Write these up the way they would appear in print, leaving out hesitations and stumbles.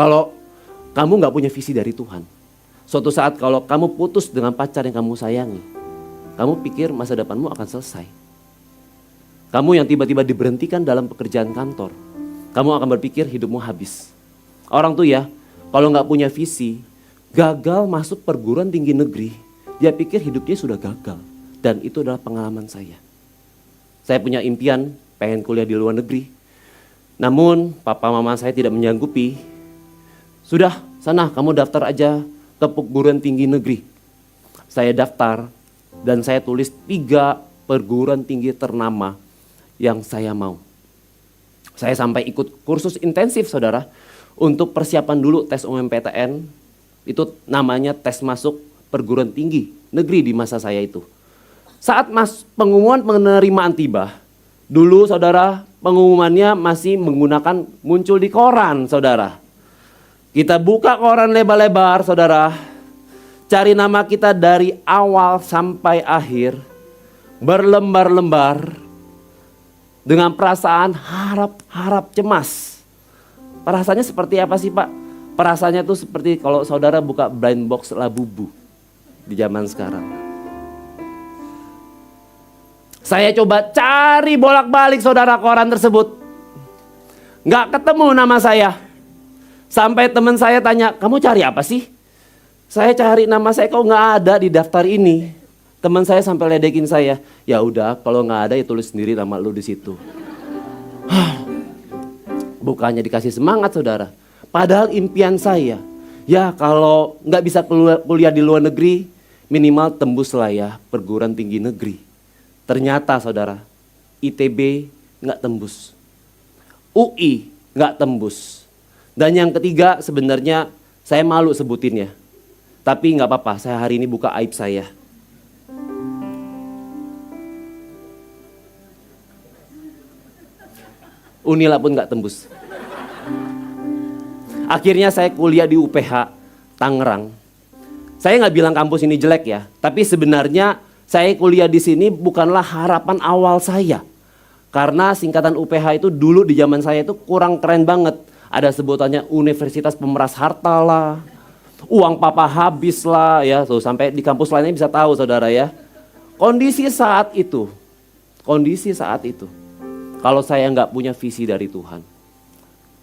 Kalau kamu gak punya visi dari Tuhan, suatu saat kalau kamu putus dengan pacar yang kamu sayangi, kamu pikir masa depanmu akan selesai. Kamu yang tiba-tiba diberhentikan dalam pekerjaan kantor, kamu akan berpikir hidupmu habis. Orang tuh ya, kalau gak punya visi, gagal masuk perguruan tinggi negeri, dia pikir hidupnya sudah gagal. Dan itu adalah pengalaman saya. Saya punya impian, pengen kuliah di luar negeri. Namun papa mama saya tidak menyanggupi. Sudah, sana kamu daftar aja ke perguruan tinggi negeri. Saya daftar dan saya tulis 3 perguruan tinggi ternama yang saya mau. Saya sampai ikut kursus intensif saudara, untuk persiapan dulu tes UMPTN. Itu namanya tes masuk perguruan tinggi negeri di masa saya itu. Saat pengumuman penerimaan tiba, dulu saudara pengumumannya masih menggunakan muncul di koran saudara. Kita buka koran lebar-lebar saudara, cari nama kita dari awal sampai akhir, berlembar-lembar dengan perasaan harap-harap cemas. Perasaannya seperti apa sih Pak? Perasaannya tuh seperti kalau saudara buka blind box Labubu di zaman sekarang. Saya coba cari bolak-balik saudara koran tersebut. Nggak ketemu nama saya. Sampai teman saya tanya, kamu cari apa sih? Saya cari nama saya kok nggak ada di daftar ini. Teman saya sampai ledekin saya. Ya udah, kalau nggak ada ya tulis sendiri nama lu di situ. Bukannya dikasih semangat saudara. Padahal impian saya, ya kalau nggak bisa kuliah di luar negeri, minimal tembus lah ya perguruan tinggi negeri. Ternyata saudara, ITB nggak tembus, UI nggak tembus. Dan yang ketiga sebenarnya saya malu sebutinnya. Tapi nggak apa-apa, saya hari ini buka aib saya. Unila pun nggak tembus. Akhirnya saya kuliah di UPH Tangerang. Saya nggak bilang kampus ini jelek ya, tapi sebenarnya saya kuliah di sini bukanlah harapan awal saya. Karena singkatan UPH itu dulu di zaman saya itu kurang keren banget. Ada sebutannya Universitas Pemeras Harta lah. Uang papa habis lah ya. Tuh, sampai di kampus lainnya bisa tahu saudara ya. Kondisi saat itu. Kalau saya nggak punya visi dari Tuhan,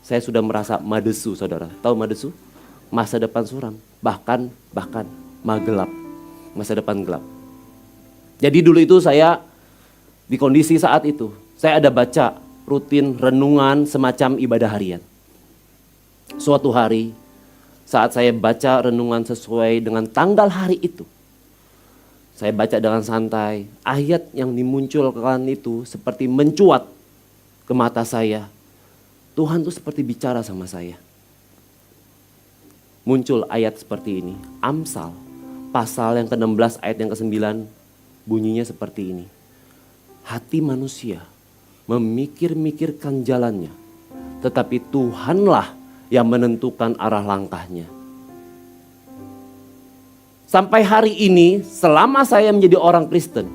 saya sudah merasa madesu saudara. Tahu madesu? Masa depan suram. Bahkan magelap. Masa depan gelap. Jadi dulu itu saya di kondisi saat itu, saya ada baca rutin renungan semacam ibadah harian. Suatu hari saat saya baca renungan sesuai dengan tanggal hari itu, saya baca dengan santai, ayat yang dimunculkan itu seperti mencuat ke mata saya. Tuhan tuh seperti bicara sama saya. Muncul ayat seperti ini, Amsal pasal yang ke-16 ayat yang ke-9. Bunyinya seperti ini. Hati manusia memikir-mikirkan jalannya, tetapi Tuhanlah yang menentukan arah langkahnya. Sampai hari ini, selama saya menjadi orang Kristen,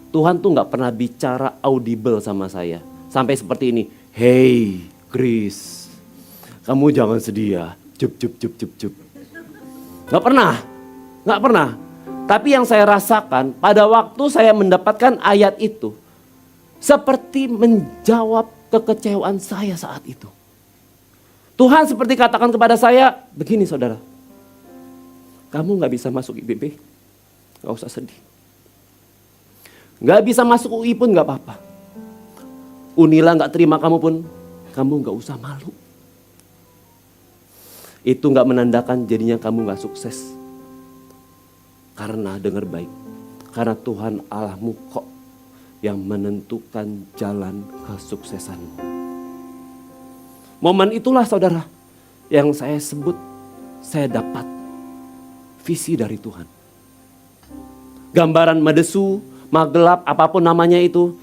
Tuhan tuh gak pernah bicara audible sama saya. Sampai seperti ini, hey Chris, kamu jangan sedih ya, cup. Gak pernah. Tapi yang saya rasakan pada waktu saya mendapatkan ayat itu, seperti menjawab kekecewaan saya saat itu. Tuhan seperti katakan kepada saya, begini saudara, kamu gak bisa masuk IPB, gak usah sedih. Gak bisa masuk UI pun gak apa-apa. Unila gak terima kamu pun, kamu gak usah malu. Itu gak menandakan jadinya kamu gak sukses. Karena dengar baik, karena Tuhan Allahmu kok yang menentukan jalan kesuksesanmu. Momen itulah saudara yang saya sebut, saya dapat visi dari Tuhan. Gambaran madesu, magelap, apapun namanya itu,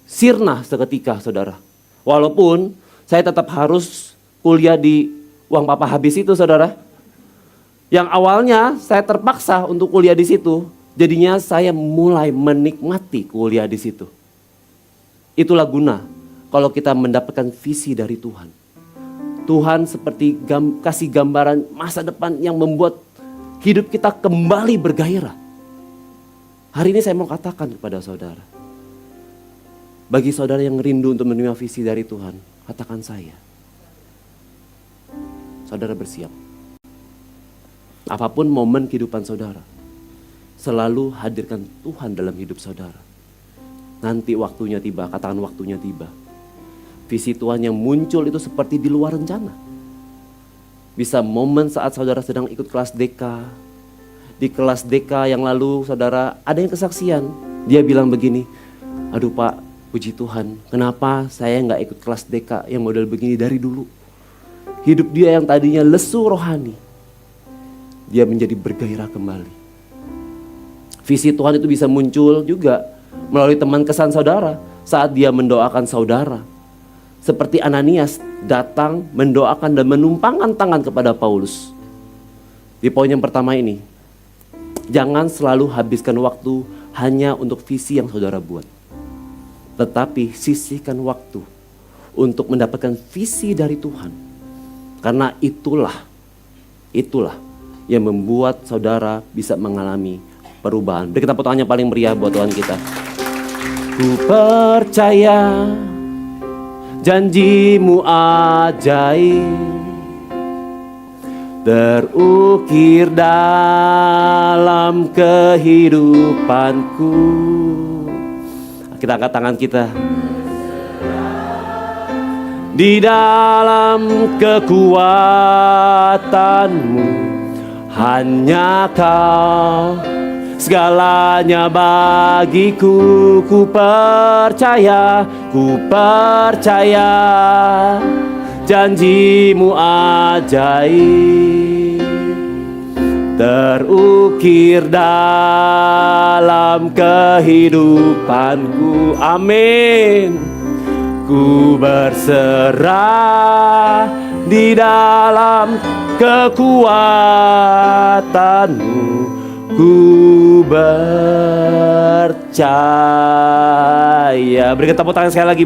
sirna seketika saudara. Walaupun saya tetap harus kuliah di uang papa habis itu saudara. Yang awalnya saya terpaksa untuk kuliah di situ, jadinya saya mulai menikmati kuliah di situ. Itulah guna kalau kita mendapatkan visi dari Tuhan. Tuhan seperti kasih gambaran masa depan yang membuat hidup kita kembali bergairah. Hari ini saya mau katakan kepada saudara, bagi saudara yang rindu untuk menerima visi dari Tuhan, katakan saya. Saudara bersiap. Apapun momen kehidupan saudara, selalu hadirkan Tuhan dalam hidup saudara. Nanti waktunya tiba, katakan waktunya tiba. Visi Tuhan yang muncul itu seperti di luar rencana. Bisa momen saat saudara sedang ikut kelas DK. Di kelas DK yang lalu saudara ada yang kesaksian. Dia bilang begini, aduh Pak, puji Tuhan, kenapa saya nggak ikut kelas DK yang model begini dari dulu. Hidup dia yang tadinya lesu rohani, dia menjadi bergairah kembali. Visi Tuhan itu bisa muncul juga melalui teman kesan saudara saat dia mendoakan saudara. Seperti Ananias datang mendoakan dan menumpangkan tangan kepada Paulus. Di poin yang pertama ini, jangan selalu habiskan waktu hanya untuk visi yang saudara buat. Tetapi sisihkan waktu untuk mendapatkan visi dari Tuhan. Karena itulah yang membuat saudara bisa mengalami perubahan. Beri kita tepuk tangan yang paling meriah buat Tuhan kita. Ku percaya janjimu ajaib, terukir dalam kehidupanku. Kita angkat tangan kita. Di dalam kekuatanmu, hanya Kau segalanya bagiku. Ku percaya janjimu ajaib, terukir dalam kehidupanku. Amin. Ku berserah di dalam kekuatanmu. Ku percaya. Berikan tepuk tangan sekali lagi.